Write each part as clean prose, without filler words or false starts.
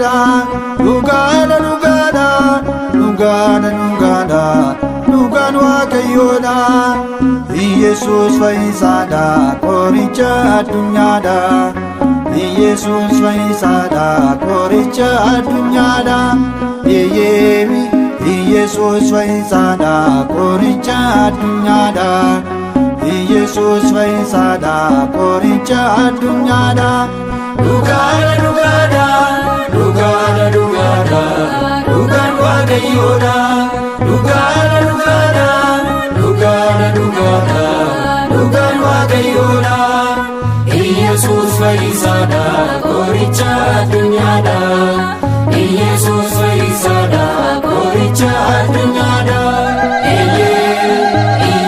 Waaqayyoodha. Dhugaadha dhugaadha dhugaadha dhugaadha dhugaan Waaqayyoodha. Yesus fayyisaadha qoricha addunyaadha. Yesus fayyisaadha qoricha addunyaadha. Yesus fayyisaadha qoricha addunyaadha. Yesus fayyisaadha qoricha addunyaadha. Dhugaadha dhugaadha dhugaadha dhugaadha dhugaan Waaqayyoodha. Dhugaadha dhugaadha dhugaadha dhugaadha dhugaan Waaqayyoodha. Yesus fayyisaadha qoricha addunyaadha. Yesus fayyisaadha qoricha addunyaadha.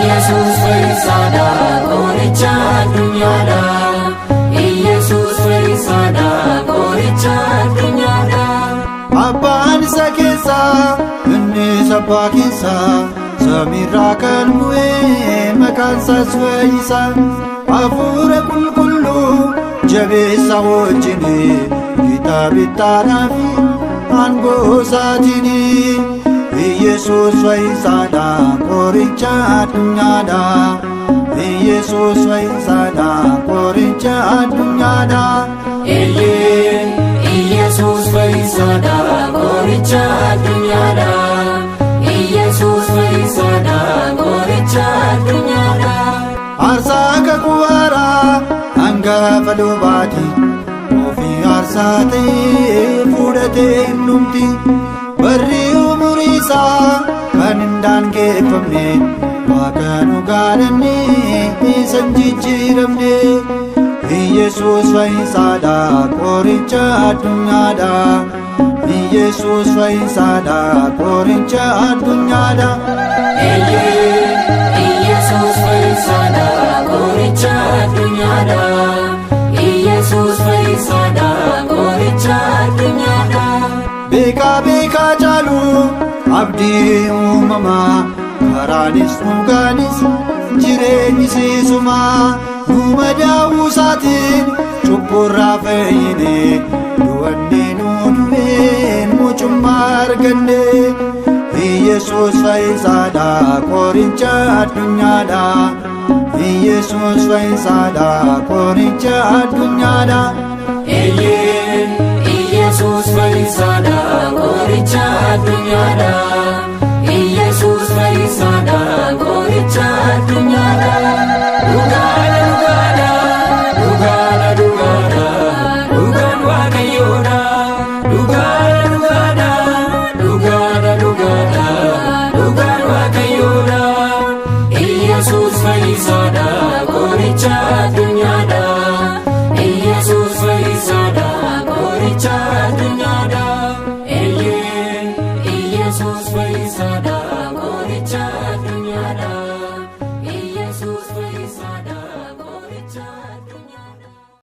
Yesus fayyisaadha qoricha addunyaadha. Yesus fayyisaadha qoricha addunyaadha. Abbaan isa keessa inni abbaa keessa samiirraa kan bu'e maqaan isaas fayyisa. Hafuura qulqulluu jabeessa wajjini kitaabittaadhaa fi aangoo isaatiini. Yesus fayyisaadha qoricha addunyaadha. Yesus fayyisaadha qoricha addunyaadha. Yesus fayyisaadha qoricha addunyaadha. Yesus fayyisaadha qoricha addunyaadha. Aarsaa kakuu haaraa hangafa lubaati ofii aarsaa ta'ee fudhatee hin dhumti. Barri umurii isaa kan hin daangeffamne Waaqa dhugaadhanne isa hin jijjiiramne. Yesus fayyisaadha qoricha addunyaadha. Yesus fayyisaadha qoricha addunyaadha. Yesus fayyisaadha qoricha addunyaadha. Yesus fayyisaadha qoricha addunyaadha. Beekaa beekaa caalu abdii uumamaa karaanis dhugaanis jireenyi siisuma. Dhuma daawuu isaatiin cubburraa fayyine du'anne nu du'een mucummaa arganne. Yesus fayyisaadha qoricha addunyaadha. Yesus fayyisaadha qoricha addunyaadha. Yesus fayyisaadha qoricha addunyaadha. Yesus fayyisaadha qoricha addunyaadha. Dhugaadha dhugaadha dhugaadha dhugaadha dhugaan Waaqayyoodha. Dhugaadha dhugaadha dhugaadha dhugaadha dhugaan Waaqayyoodha. Yesus fayyisaadha qoricha addunyaadha. Yesus fayyisaadha qoricha addunyaadha. Yesus fayyisaadha.